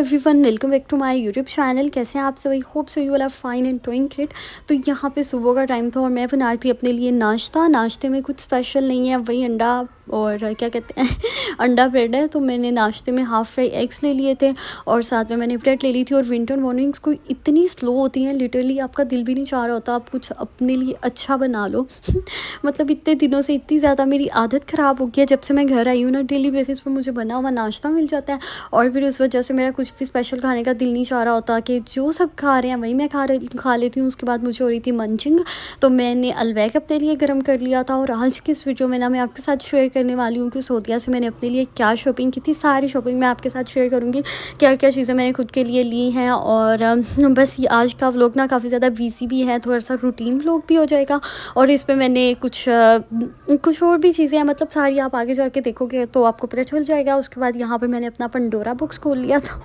Everyone, welcome back to my YouTube channel. कैसे हैं आप सभी? Hope so you will have fine and doing great. तो यहाँ पे सुबह का टाइम था और मैं बना रही थी अपने लिए नाश्ता। नाश्ते में कुछ स्पेशल नहीं है, वही अंडा और क्या कहते हैं अंडा ब्रेड है। तो मैंने नाश्ते में हाफ़ फ्राई एग्स ले लिए थे और साथ में मैंने ब्रेड ले ली थी। और विंटर मॉर्निंग्स को इतनी स्लो होती हैं, लिटरली आपका दिल भी नहीं चाह रहा होता आप कुछ अपने लिए अच्छा बना लो मतलब इतने दिनों से इतनी ज़्यादा मेरी आदत ख़राब हो गई है। जब से मैं घर आई हूँ ना, डेली बेसिस पर मुझे बना हुआ नाश्ता मिल जाता है और फिर उस वजह से मेरा कुछ भी स्पेशल खाने का दिल नहीं चाह रहा होता कि जो सब खा रहे हैं वही मैं खा लेती हूँ। उसके बाद मुझे हो रही थी मंचिंग, तो मैंने अलवैक अपने लिए गर्म कर लिया था। और आज की इस वीडियो में ना मैं आपके साथ शेयर करने वाली हूँ कि सऊदीया से मैंने अपने लिए क्या शॉपिंग की थी। सारी शॉपिंग मैं आपके साथ शेयर करूँगी, क्या क्या चीज़ें मैंने खुद के लिए ली हैं। और बस ये आज का व्लॉग ना काफ़ी ज़्यादा बिजी भी है, थोड़ा सा रूटीन व्लॉग भी हो जाएगा। और इस पर मैंने कुछ और भी चीज़ें हैं, मतलब सारी आप आगे जाके देखोगे तो आपको पता चल जाएगा। उसके बाद यहाँ पे मैंने अपना पंडोरा बुक्स खोल लिया था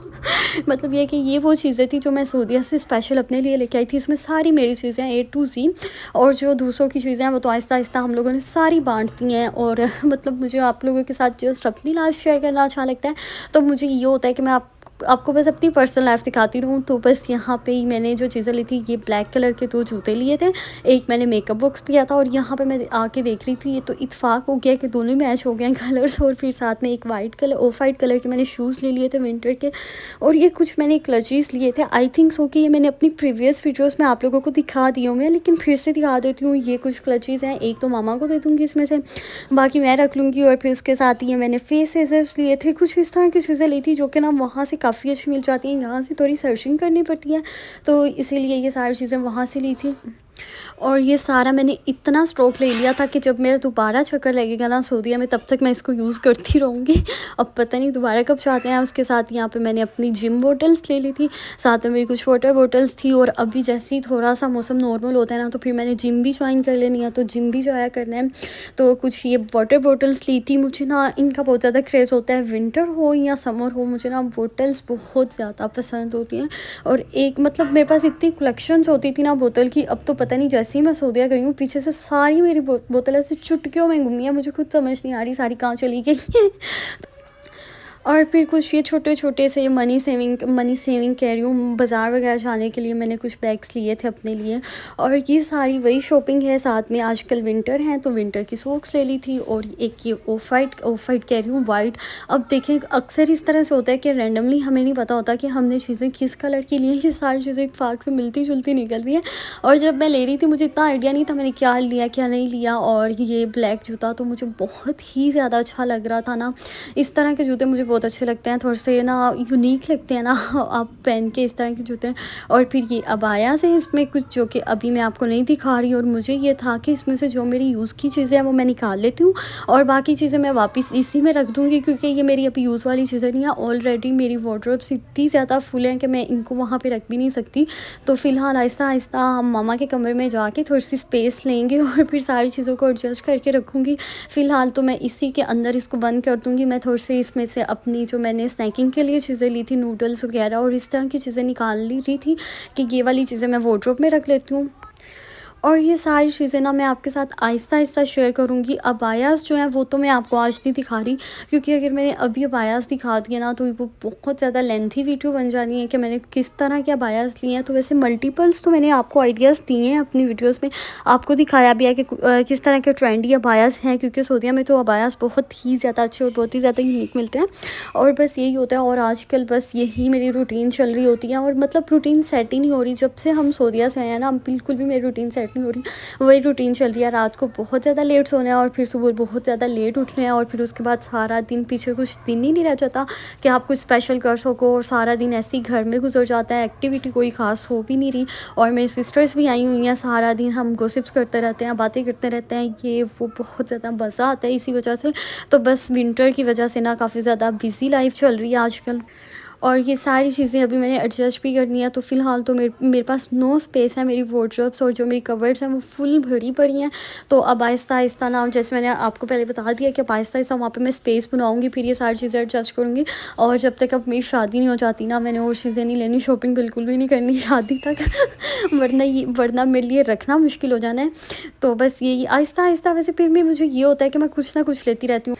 मतलब ये कि ये वो चीज़ें थी जो मैं सऊदीया से स्पेशल अपने लिए लेके आई थी। इसमें सारी मेरी चीज़ें A to Z, और जो दूसरों की चीज़ें हैं वो तो आहिस्ता आहिस्ता हम लोगों ने सारी बांट दी हैं। और मतलब मुझे आप लोगों के साथ जस्ट अपनी लाइफ शेयर करना अच्छा लगता है, तो मुझे ये होता है कि मैं आपको बस अपनी पर्सनल लाइफ दिखाती रहूँ। तो बस यहाँ पे ही मैंने जो चीज़ें ली थी, ये ब्लैक कलर के 2 जूते लिए थे, एक मैंने मेकअप बॉक्स लिया था। और यहाँ पे मैं आके देख रही थी, ये तो इत्तेफाक हो गया कि दोनों मैच हो गए हैं कलर्स। और फिर साथ में एक white colour of white colour के मैंने शूज़ ले लिए थे विंटर के। और ये कुछ मैंने क्लचीज़ लिए थे। आई थिंक सो कि ये मैंने अपनी प्रीवियस वीडियोज़ में आप लोगों को दिखा दी हूँ मैं, लेकिन फिर से दिखा देती हूँ। ये कुछ क्लचीज़ हैं, एक तो मामा को दे दूँगी इसमें से, बाकी मैं रख लूँगी। और फिर उसके साथ ये मैंने फेस सीजर्स लिए थे। कुछ इस तरह की चीज़ें ली थी जो कि ना वहाँ से काफ़ी अच्छी मिल जाती हैं, यहाँ से थोड़ी सर्चिंग करनी पड़ती है, तो इसीलिए ये सारी चीज़ें वहाँ से ली थी। और ये सारा मैंने इतना स्टॉक ले लिया था कि जब मेरा दोबारा चक्कर लगेगा ना सऊदीया में, तब तक मैं इसको यूज़ करती रहूँगी। अब पता नहीं दोबारा कब चाहते हैं। उसके साथ यहाँ पे मैंने अपनी जिम बॉटल्स ले ली थी, साथ में मेरी कुछ वाटर बॉटल्स थी। और अभी जैसे ही थोड़ा सा मौसम नॉर्मल होता है ना, तो फिर मैंने जिम भी ज्वाइन कर लेनी है, तो जिम भी जाया करना है। तो कुछ ये वाटर बॉटल्स ली थी। मुझे ना इनका बहुत ज़्यादा क्रेज़ होता है, विंटर हो या समर हो, मुझे ना बॉटल्स बहुत ज़्यादा पसंद होती हैं। और एक मतलब मेरे पास इतनी कलेक्शंस होती थी ना बोतल की, अब तो पता नहीं जैसे ही मैं सऊदीया गई हूँ पीछे से सारी मेरी बोतल ऐसे चुटकियों में घूमी है। मुझे खुद समझ नहीं आ रही सारी कहाँ चली गई और फिर कुछ ये छोटे-छोटे से मनी सेविंग कह रही हूँ, बाज़ार वगैरह जाने के लिए मैंने कुछ बैग्स लिए थे अपने लिए। और ये सारी वही शॉपिंग है। साथ में आजकल विंटर है, तो विंटर की सॉक्स ले ली थी। और एक ये ऑफ वाइट कह रही हूँ, वाइट। अब देखिए अक्सर इस तरह से होता है कि रैंडमली हमें नहीं पता होता कि हमने चीज़ें किस कलर की ली हैं। ये सारी चीज़ें इत्तेफाक से मिलती-जुलती निकल रही हैं। और जब मैं ले रही थी मुझे इतना आइडिया नहीं था मैंने क्या लिया, क्या नहीं लिया। और ये ब्लैक जूता तो मुझे बहुत ही ज़्यादा अच्छा लग रहा था ना। इस तरह के जूते मुझे बहुत अच्छे लगते हैं, थोड़े से ना यूनिक लगते हैं ना आप पहन के इस तरह के जूते। और फिर ये अबायास है इसमें कुछ जो कि अभी मैं आपको नहीं दिखा रही। और मुझे ये था कि इसमें से जो मेरी यूज़ की चीज़ें हैं वो मैं निकाल लेती हूँ और बाकी चीज़ें मैं वापस इसी में रख दूँगी, क्योंकि ये मेरी अभी यूज़ वाली चीज़ें नहीं है। ऑलरेडी मेरी वार्डरोब्स इतनी ज़्यादा फुल हैं कि मैं इनको वहाँ पे रख भी नहीं सकती। तो फ़िलहाल आहिस्ता-आहिस्ता हम मामा के कमरे में जाके थोड़ी सी स्पेस लेंगे और फिर सारी चीज़ों को एडजस्ट करके रखूँगी। फ़िलहाल तो मैं इसी के अंदर इसको बंद कर दूँगी। मैं थोड़ी सी इसमें से अपनी जो मैंने स्नैकिंग के लिए चीज़ें ली थी, नूडल्स वगैरह और इस तरह की चीज़ें निकाल ली रही थी कि ये वाली चीज़ें मैं वार्डरोब में रख लेती हूँ। और ये सारी चीज़ें ना मैं आपके साथ आहिस्ता-आहिस्ता शेयर करूँगी। अबायास जो हैं वो तो मैं आपको आज नहीं दिखा रही, क्योंकि अगर मैंने अभी अबायास दिखा दिए ना तो वो बहुत ज़्यादा लेंथी वीडियो बन जानी है कि मैंने किस तरह के अबायास लिए हैं। तो वैसे मल्टीपल्स तो मैंने आपको आइडियाज़ दिए हैं अपनी वीडियोज़ में, आपको दिखाया भी है कि किस तरह के ट्रेंडी अबायास हैं, क्योंकि सऊदीया में तो अबायास बहुत ही ज़्यादा अच्छे और बहुत ही ज़्यादा यूनिक मिलते हैं। और बस यही होता है। और आजकल बस यही मेरी रूटीन चल रही होती है, और मतलब रूटीन सेट ही नहीं हो रही। जब से हम सऊदीया से आए हैं ना, बिल्कुल भी मेरी रूटीन सेट नहीं हो रही। वही रूटीन चल रही है, रात को बहुत ज़्यादा लेट सोना है और फिर सुबह बहुत ज़्यादा लेट उठना है। और फिर उसके बाद सारा दिन पीछे कुछ दिन ही नहीं रह जाता कि आप कुछ स्पेशल कर सको। और सारा दिन ऐसे ही घर में गुजर जाता है, एक्टिविटी कोई ख़ास हो भी नहीं रही। और मेरी सिस्टर्स भी आई हुई हैं, सारा दिन हम गॉसिप्स करते रहते हैं, बातें करते रहते हैं, ये वो बहुत ज़्यादा मज़ा आता है इसी वजह से। तो बस विंटर की वजह से ना काफ़ी ज़्यादा बिज़ी लाइफ चल रही है आजकल। और ये सारी चीज़ें अभी मैंने एडजस्ट भी करनी है। तो फ़िलहाल तो मेरे पास नो स्पेस है। मेरी वार्डरोब्स और जो मेरी कबर्ड्स हैं वो फुल भरी पड़ी हैं। तो अब आहिस्ता-आहिस्ता ना, जैसे मैंने आपको पहले बता दिया कि अब आहिस्ता-आहिस्ता वहाँ पे मैं स्पेस बनाऊँगी, फिर ये सारी चीज़ें एडजस्ट करूँगी। और जब तक अब मेरी शादी नहीं हो जाती ना, मैंने और चीज़ें नहीं लेनी, शॉपिंग बिल्कुल भी नहीं करनी शादी तक वरना मेरे लिए रखना मुश्किल हो जाना है। तो बस यही आहिस्ता-आहिस्ता, वैसे फिर भी मुझे ये होता है कि मैं कुछ ना कुछ लेती रहती हूँ।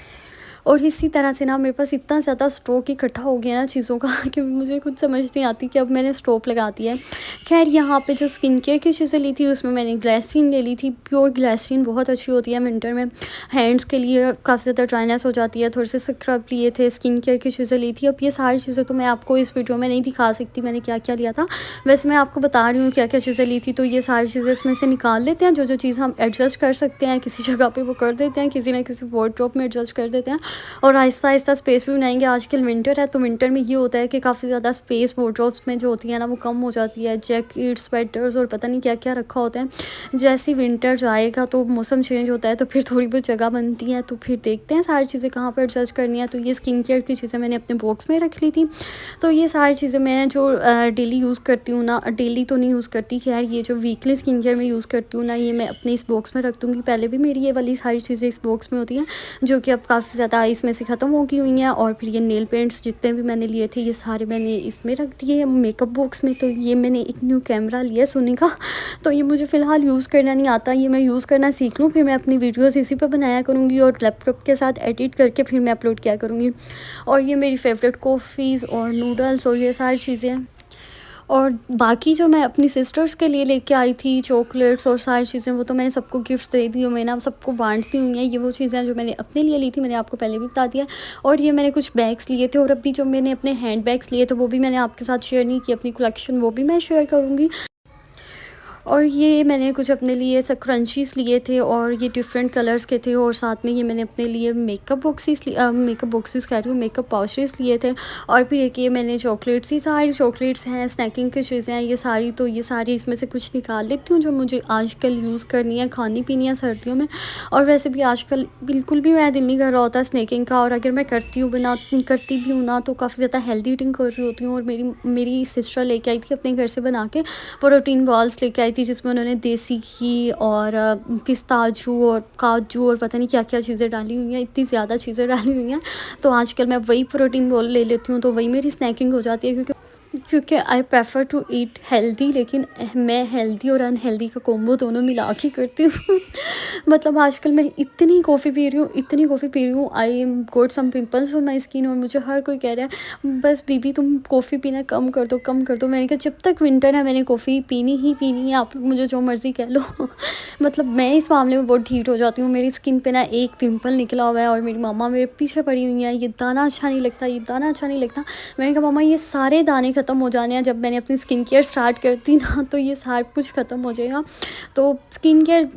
और इसी तरह से ना मेरे पास इतना ज़्यादा स्टॉक इकट्ठा हो गया ना चीज़ों का कि मुझे खुद समझ नहीं आती कि अब मैंने स्टॉप लगा दिया है। ख़ैर यहाँ पे जो स्किन केयर की चीज़ें ली थी उसमें मैंने ग्लिसरीन ले ली थी। प्योर ग्लिसरीन बहुत अच्छी होती है विंटर में, हैंड्स के लिए काफ़ी ज़्यादा ड्राइनेस हो जाती है। थोड़े से स्क्रब लिए थे, स्किन केयर की चीज़ें ली थी। अब ये सारी चीज़ें तो मैं आपको इस वीडियो में नहीं दिखा सकती मैंने क्या-क्या लिया था। वैसे मैं आपको बता रही हूँ क्या-क्या चीज़ें ली थी। तो ये सारी चीज़ें इसमें से निकाल लेते हैं, जो-जो चीज़ हम एडजस्ट कर सकते हैं किसी जगह पे वो कर देते हैं, किसी न किसी वार्डरोब में एडजस्ट कर देते हैं और आहिस्ता-आहिस्ता स्पेस भी बनाएँगे। आजकल विंटर है तो विंटर में ये होता है कि काफ़ी ज़्यादा स्पेस वार्डरोब्स में जो होती है ना वो कम हो जाती है। जैकेट, स्वेटर्स और पता नहीं क्या-क्या रखा होता है। जैसे ही विंटर जाएगा तो मौसम चेंज होता है तो फिर थोड़ी बहुत जगह बनती है, तो फिर देखते हैं सारी चीज़ें कहाँ पर एडजस्ट करनी है। तो ये स्किन केयर की चीज़ें मैंने अपने बॉक्स में रख ली थी। तो ये सारी चीज़ें मैं जो डेली यूज़ करती हूँ ना, डेली तो नहीं यूज़ करती, खैर ये जो वीकली स्किन केयर में यूज़ करती हूँ ना, ये मैं अपने इस बॉक्स में रख दूँगी। पहले भी मेरी ये वाली सारी चीज़ें इस बॉक्स में होती हैं जो कि अब काफ़ी ज़्यादा इसमें से ख़त्म हो गई हुई हैं। और फिर ये नेल पेंट्स जितने भी मैंने लिए थे ये सारे मैंने इसमें रख दिए मेकअप बॉक्स में। तो ये मैंने एक न्यू कैमरा लिया सोनी का, तो ये मुझे फ़िलहाल यूज़ करना नहीं आता, ये मैं यूज़ करना सीख लूँ फिर मैं अपनी वीडियोज़ इसी पे बनाया करूँगी और लैपटॉप के साथ एडिट करके फिर मैं अपलोड किया करूँगी। और ये मेरी फ़ेवरेट कॉफ़ीज़ और नूडल्स और ये सारी चीज़ें हैं। और बाकी जो मैं अपनी सिस्टर्स के लिए लेके आई थी चॉकलेट्स और सारी चीज़ें, वो तो मैंने सबको गिफ्ट्स दे दी और मैंने अब सबको बाँटती हुई हैं। ये वो चीज़ें हैं जो मैंने अपने लिए ली थी, मैंने आपको पहले भी बता दिया। और ये मैंने कुछ बैग्स लिए थे और अभी जो मैंने अपने हैंड बैग्स लिए थे वो भी मैंने आपके साथ शेयर नहीं की, अपनी कलेक्शन वो भी मैं शेयर करूँगी। और ये मैंने कुछ अपने लिए ऐसा क्रंचीज़ लिए थे और ये डिफरेंट कलर्स के थे और साथ में ये मैंने अपने लिए मेकअप बॉक्सेस कह रही हूँ, मेकअप पाउचेस लिए थे। और फिर एक ये मैंने चॉकलेट्स, ये सारी चॉकलेट्स हैं, स्नैकिंग की चीज़ें हैं ये सारी। तो ये सारी इसमें से कुछ निकाल लेती हूँ जो मुझे आजकल यूज़ करनी है, खानी पीनी है सर्दियों में। और वैसे भी आजकल बिल्कुल भी मेरा दिल नहीं कर रहा होता स्नैकिंग का, और अगर मैं करती भी हूँ ना तो काफ़ी ज़्यादा हेल्दी ईटिंग कर रही होती हूँ। और मेरी सिस्टर लेके आई थी अपने घर से बना के प्रोटीन बॉल्स लेके आई थी जिसमें उन्होंने देसी घी और पिस्ताचू और काजू और पता नहीं क्या-क्या चीज़ें डाली हुई हैं, इतनी ज़्यादा चीज़ें डाली हुई हैं। तो आजकल मैं वही प्रोटीन बॉल ले लेती हूँ, तो वही मेरी स्नैकिंग हो जाती है क्योंकि I prefer to eat healthy, लेकिन मैं हेल्दी और अनहेल्दी का कॉम्बो दोनों मिला के करती हूँ। मतलब आजकल मैं इतनी कॉफ़ी पी रही हूँ, I got some pimples on my skin और मुझे हर कोई कह रहा है बस बीबी तुम कॉफ़ी पीना कम कर दो, कम कर दो। मैंने कहा जब तक विंटर है मैंने कॉफ़ी पीनी ही पीनी है, आप लोग मुझे जो मर्ज़ी कह लो। मतलब मैं इस मामले में बहुत ढीठ हो जाती हूँ। मेरी स्किन पे ना एक पिंपल निकला हुआ है और मेरी मम्मा मेरे पीछे पड़ी हुई है, ये दाना अच्छा नहीं लगता, ये दाना अच्छा नहीं लगता। मैंने कहा मम्मा ये सारे दाने ख़त्म हो जाने हैं, जब मैंने अपनी स्किन केयर स्टार्ट करती ना तो ये सारा कुछ ख़त्म हो जाएगा। तो स्किन केयर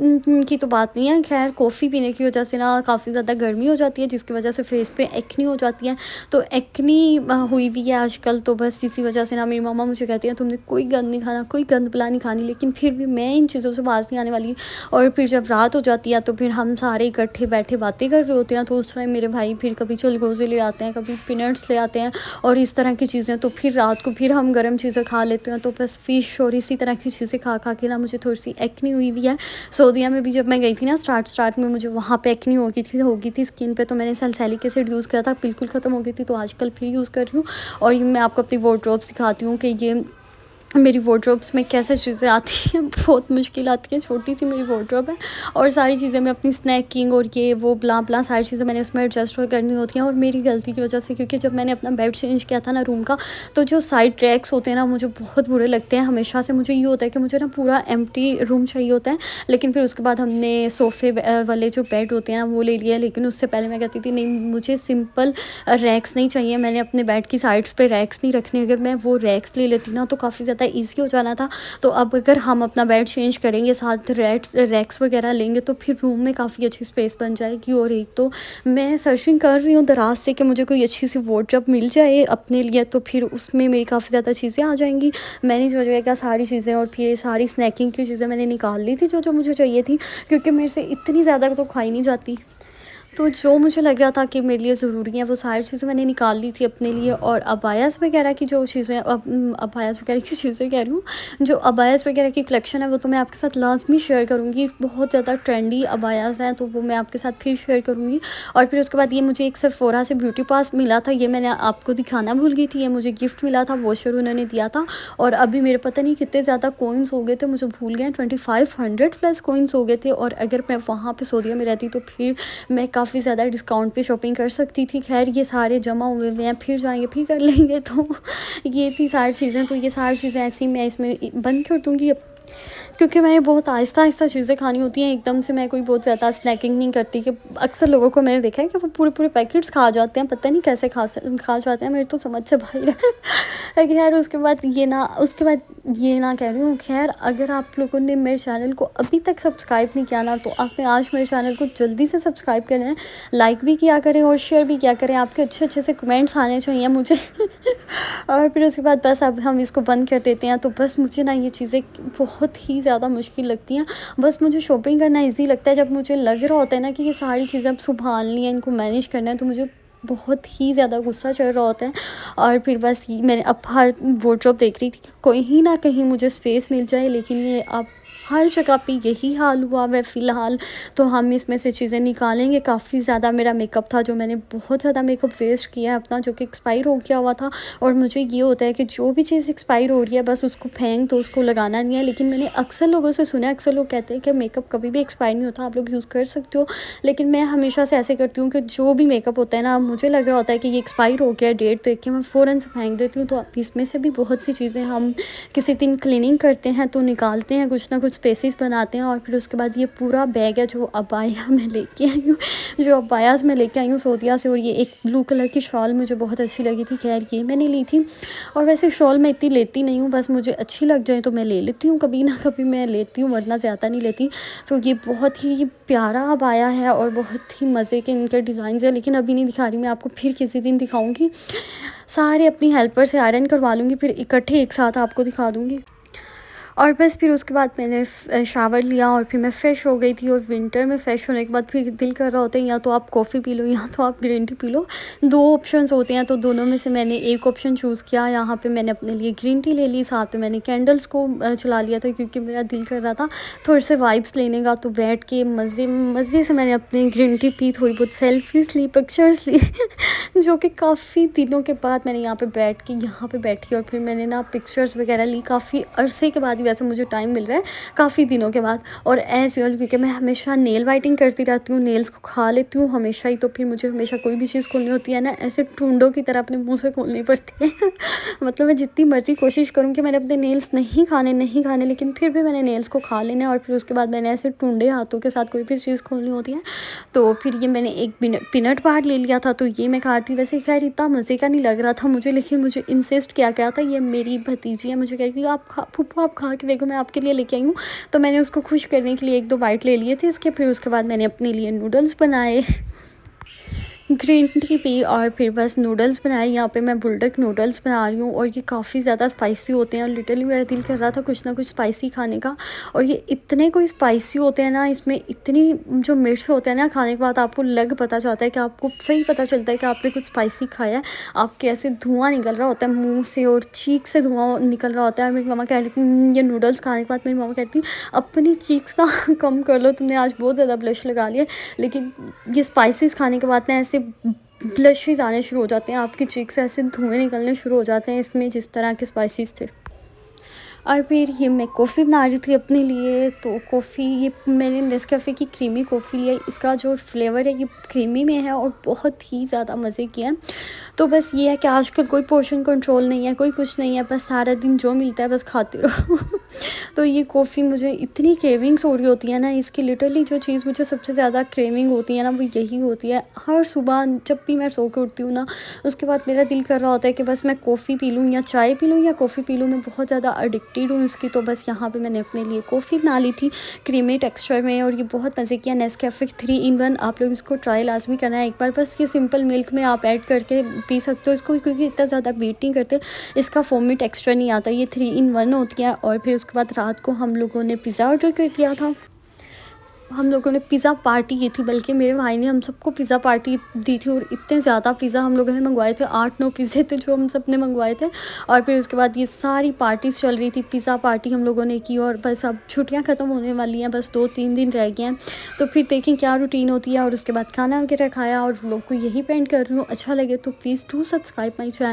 की तो बात नहीं है, खैर कॉफ़ी पीने की वजह से ना काफ़ी ज़्यादा गर्मी हो जाती है जिसकी वजह से फेस पे एक्नी हो जाती है। तो एक्नी हुई भी है आजकल, तो बस इसी वजह से ना मेरी मम्मा मुझे कहती है तुमने कोई गंद नहीं खाना, कोई गंद बला नहीं खानी, लेकिन फिर भी मैं इन चीज़ों से बाज नहीं आने वाली। और फिर जब रात हो जाती है तो फिर हम सारे इकट्ठे बैठे बातें कर रहे होते हैं, तो उस टाइम मेरे भाई फिर कभी चलगोज़े ले आते हैं, कभी पीनट्स ले आते हैं और इस तरह की चीज़ें। तो फिर रात को फिर हम गर्म चीज़ें खा लेते हैं, तो बस फ़िश और इसी तरह की चीज़ें खा खा के ना मुझे थोड़ी सी एक्नी हुई भी है। सऊदीया में भी जब मैं गई थी ना स्टार्ट में मुझे वहाँ पे एक्नी हो गई थी स्किन पे, तो मैंने सैलिसिलिक एसिड यूज़ किया था, बिल्कुल ख़त्म हो गई थी। तो आजकल फिर यूज़ कर रही हूँ और ये मैं आपको अपनी वार्डरोब दिखाती हूँ कि ये मेरी वार्डरोब्स में कैसे चीज़ें आती हैं। बहुत मुश्किल आती है, छोटी सी मेरी वार्डरोब है और सारी चीज़ें मैं अपनी स्नैकिंग और ये वो ब्ला ब्ला सारी चीज़ें मैंने उसमें एडजस्ट करनी होती हैं। और मेरी गलती की वजह से, क्योंकि जब मैंने अपना बेड चेंज किया था ना रूम का, तो जो साइड ट्रैक्स होते हैं ना मुझे बहुत बुरे लगते हैं। हमेशा से मुझे ये होता है कि मुझे ना पूरा एम्प्टी रूम चाहिए होता है, लेकिन फिर उसके बाद हमने सोफ़े वाले जो बेड होते हैं ना वो ले लिया। लेकिन उससे पहले मैं कहती थी नहीं मुझे सिंपल रैक्स नहीं चाहिए, मैंने अपने बेड की साइड्स पे रैक्स नहीं रखने। अगर मैं वो रैक्स ले लेती ना तो काफ़ी ज़्यादा ईज़ी हो जाना था। तो अब अगर हम अपना बेड चेंज करेंगे साथ रैक्स वगैरह लेंगे तो फिर रूम में काफ़ी अच्छी स्पेस बन जाएगी। और एक तो मैं सर्चिंग कर रही हूँ दराज से कि मुझे कोई अच्छी सी वार्डरोब मिल जाए अपने लिए, तो फिर उसमें मेरी काफ़ी ज़्यादा चीज़ें आ जाएंगी, मैनेज हो जाएगा सारी चीज़ें। और फिर सारी स्नैकिंग की चीज़ें मैंने निकाल ली थी जो मुझे चाहिए थी, क्योंकि मेरे से इतनी ज़्यादा तो खाई नहीं जाती। तो जो मुझे लग रहा था कि मेरे लिए ज़रूरी है वो सारी चीज़ें मैंने निकाल ली थी अपने लिए। और अबायास वगैरह की जो चीज़ें अबायास वगैरह की चीज़ें कह रही हूँ, जो अबायास वगैरह की कलेक्शन है वो तो मैं आपके साथ लाजमी शेयर करूँगी। बहुत ज़्यादा ट्रेंडी अबायास हैं तो वो मैं आपके साथ फिर शेयर करूँगी। और फिर उसके बाद ये मुझे एक सेफोरा से ब्यूटी पास मिला था, ये मैंने आपको दिखाना भूल गई थी, ये मुझे गिफ्ट मिला था, वॉशर उन्होंने दिया था। और अभी मेरे पता नहीं कितने ज़्यादा कॉइन्स हो गए थे, मुझे भूल गए, 2500 प्लस कॉइन्स हो गए थे। और अगर मैं वहाँ पर सऊदीया में रहती तो फिर मैं काफ़ी ज़्यादा डिस्काउंट पे शॉपिंग कर सकती थी। ख़ैर ये सारे जमा हुए हुए हैं, फिर जाएँगे फिर कर लेंगे। तो ये थी सारी चीज़ें, तो ये सारी चीज़ें ऐसी मैं इसमें बंद कर दूँगी अब, क्योंकि मैंने बहुत आहिस्ता-आहिस्ता चीज़ें खानी होती हैं, एकदम से मैं कोई बहुत ज़्यादा स्नैकिंग नहीं करती। कि अक्सर लोगों को मैंने देखा है कि वो पूरे-पूरे पैकेट्स खा जाते हैं, पता नहीं कैसे खा जाते हैं, मेरे तो समझ से बाहर है। ख़ैर उसके बाद ये ना कह रही हूँ, ख़ैर अगर आप लोगों ने मेरे चैनल को अभी तक सब्सक्राइब नहीं किया ना, तो आपने आज मेरे चैनल को जल्दी से सब्सक्राइब करना है, लाइक भी किया करें और शेयर भी किया करें। आपके अच्छे-अच्छे से कमेंट्स आने चाहिए मुझे। और फिर उसके बाद बस अब हम इसको बंद कर देते हैं। तो बस मुझे ना ये चीज़ें बहुत ही ज़्यादा मुश्किल लगती हैं। बस मुझे शॉपिंग करना ईज़ी लगता है, जब मुझे लग रहा होता है ना कि ये सारी चीज़ें अब सँभालनी है, इनको मैनेज करना है, तो मुझे बहुत ही ज़्यादा गुस्सा चढ़ रहा होता है। और फिर बस ये मैंने अब हर वार्डरोब देख रही थी कि कहीं न कहीं मुझे स्पेस मिल जाए, लेकिन ये अब हर जगह पे यही हाल हुआ है फ़िलहाल। तो हम इसमें से चीज़ें निकालेंगे। काफ़ी ज़्यादा मेरा मेकअप था, जो मैंने बहुत ज़्यादा मेकअप वेस्ट किया है अपना, जो कि एक्सपायर हो गया हुआ था। और मुझे ये होता है कि जो भी चीज़ एक्सपायर हो रही है बस उसको फेंक दो, उसको लगाना नहीं है। लेकिन मैंने अक्सर लोगों से सुना है, अक्सर लोग कहते हैं कि मेकअप कभी भी एक्सपायर नहीं होता, आप लोग यूज़ कर सकते हो। लेकिन मैं हमेशा से ऐसे करती हूँ कि जो भी मेकअप होता है ना, मुझे लग रहा होता है कि ये एक्सपायर हो गया, डेट देख के मैं फ़ौरन से फेंक देती हूँ। तो अब इसमें से भी बहुत सी चीज़ें हम किसी दिन क्लीनिंग करते हैं तो निकालते हैं, कुछ ना कुछ स्पेसिस बनाते हैं। और फिर उसके बाद ये पूरा बैग है जो अबाया मैं लेके आई हूँ, जो अबायास मैं लेके आई हूँ सऊदीया से। और ये एक ब्लू कलर की शॉल मुझे बहुत अच्छी लगी थी, खैर ये मैंने ली थी। और वैसे शॉल मैं इतनी लेती नहीं हूँ, बस मुझे अच्छी लग जाए तो मैं ले लेती हूँ, कभी ना कभी मैं लेती हूँ, वरना ज़्यादा नहीं लेती। तो ये बहुत ही प्यारा अबाया है और बहुत ही मज़े के इनके डिज़ाइन है, लेकिन अभी नहीं दिखा रही मैं आपको, फिर किसी दिन दिखाऊँगी। सारे अपनी हेल्पर से आयरन करवा लूँगी, फिर इकट्ठे एक साथ आपको दिखा दूँगी। और बस फिर उसके बाद मैंने शावर लिया और फिर मैं फ़्रेश हो गई थी। और विंटर में फ़्रेश होने के बाद फिर दिल कर रहा होता है या तो आप कॉफ़ी पी लो या तो आप green tea P low, 2 options होते हैं। तो दोनों में से मैंने एक ऑप्शन चूज़ किया। यहाँ पे मैंने अपने लिए ग्रीन टी ले ली, साथ में मैंने कैंडल्स को चला लिया था, क्योंकि मेरा दिल कर रहा था थोड़े से वाइब्स लेने का। तो बैठ के मज़े से मैंने अपनी ग्रीन टी पी, थोड़ी बहुत सेल्फीज़ ली, पिक्चर्स ली जो कि काफ़ी दिनों के बाद मैंने यहाँ पे बैठी और फिर मैंने ना पिक्चर्स वगैरह ली। काफ़ी अरसे के बाद ही वैसे मुझे टाइम मिल रहा है, काफ़ी दिनों के बाद। और एज़ यूजुअल क्योंकि मैं हमेशा नेल वाइटिंग करती रहती हूँ, नेल्स को खा लेती हूँ हमेशा ही, तो फिर मुझे हमेशा कोई भी चीज़ खोलनी होती है ना, ऐसे टूंडों की तरह अपने मुँह से खोलनी पड़ती है। मतलब मैं जितनी मर्ज़ी कोशिश करूँ कि मैंने अपने नेल्स नहीं खाने, लेकिन फिर भी मैंने नेल्स को खा लेना है। और फिर उसके बाद मैंने ऐसे टूंडे हाथों के साथ कोई भी चीज़ खोलनी होती है। तो फिर ये मैंने एक पीनट बार ले लिया था, तो ये मैं खा रही थी। वैसे खैर इतना मज़े का नहीं लग रहा था मुझे, लेकिन मुझे इंसिस्ट किया गया था। ये मेरी भतीजी है, मुझे कह रही थी आप खा फूफू, आप खा के देखो, मैं आपके लिए लेके आई हूँ। तो मैंने उसको खुश करने के लिए 1-2 बाइट ले लिए थे इसके। फिर उसके बाद मैंने अपने लिए नूडल्स बनाए, ग्रीन टी पी और फिर बस नूडल्स बनाए। यहाँ पे मैं बुलडक नूडल्स बना रही हूँ और ये काफ़ी ज़्यादा स्पाइसी होते हैं। और लिटरली मेरा दिल कर रहा था कुछ ना कुछ स्पाइसी खाने का। और ये इतने कोई स्पाइसी होते हैं ना, इसमें इतनी जो मिर्च होते हैं ना, खाने के बाद आपको पता जाता है कि आपको सही पता चलता है कि आपने कुछ स्पाइसी खाया है। आपके ऐसे धुआँ निकल रहा होता है मुँह से और चीक से धुआँ निकल रहा होता है। मेरी मम्मा कह रही थी ये नूडल्स खाने के बाद, मेरी मम्मा कहती अपनी चीक्स ना कम कर लो, तुमने आज बहुत ज़्यादा ब्लश लगा लिया। लेकिन ये स्पाइसेस खाने के बाद ना ऐसे ब्लशेज़ आने शुरू हो जाते हैं, आपकी चीक से ऐसे धुएँ निकलने शुरू हो जाते हैं इसमें, जिस तरह के स्पाइसेस थे। और फिर ये मैं कॉफ़ी बना रही थी अपने लिए। तो कॉफ़ी ये मैंने नेस्कैफ़े की क्रीमी कॉफ़ी ली है। इसका जो फ्लेवर है ये क्रीमी में है और बहुत ही ज़्यादा मज़े की है। तो बस ये है कि आजकल कोई पोर्शन कंट्रोल नहीं है, कोई कुछ नहीं है, बस सारा दिन जो मिलता है बस खाते रहो। तो ये कॉफ़ी मुझे इतनी क्रेविंग्स हो रही होती है ना इसकी, लिटरली जो चीज़ मुझे सबसे ज़्यादा क्रेविंग होती है ना, वो यही होती है। हर सुबह जब भी मैं सो के उठती हूँ ना, उसके बाद मेरा दिल कर रहा होता है कि बस मैं कॉफ़ी पी लूँ या चाय पी लूँ या कॉफ़ी पी लूँ। मैं बहुत ज़्यादा एडिक्टेड हूँ इसकी। तो बस यहाँ पे मैंने अपने लिए कॉफ़ी बना ली थी क्रीमी टेक्सचर में और ये बहुत मज़े की है। नेस्कैफ़े 3 in 1, आप लोग इसको ट्राई लाजमी करना है एक बार। बस ये सिंपल मिल्क में आप ऐड करके पी सकते हो इसको, क्योंकि इतना ज़्यादा बीट नहीं करते, इसका फोमी टेक्सचर नहीं आता। ये 3 in 1 होती है। और फिर उसके बाद रात को हम लोगों ने पिज़्ज़ा ऑर्डर कर दिया था। हम लोगों ने पिज़्ज़ा पार्टी की थी, बल्कि मेरे भाई ने हम सबको पिज़्ज़ा पार्टी दी थी। और इतने ज़्यादा पिज़्ज़ा हम लोगों ने मंगवाए थे, 8-9 पिज़्ज़े थे जो हम सब ने मंगवाए थे। और फिर उसके बाद ये सारी पार्टीज़ चल रही थी, पिज़्ज़ा पार्टी हम लोगों ने की। और बस अब छुट्टियां ख़त्म होने वाली हैं, बस 2-3 दिन रह गए हैं। तो फिर देखें क्या रूटीन होती है। और उसके बाद खाना वगैरह खाया और व्लॉग को यही पेंड कर रही हूँ। अच्छा लगे तो please do subscribe my channel.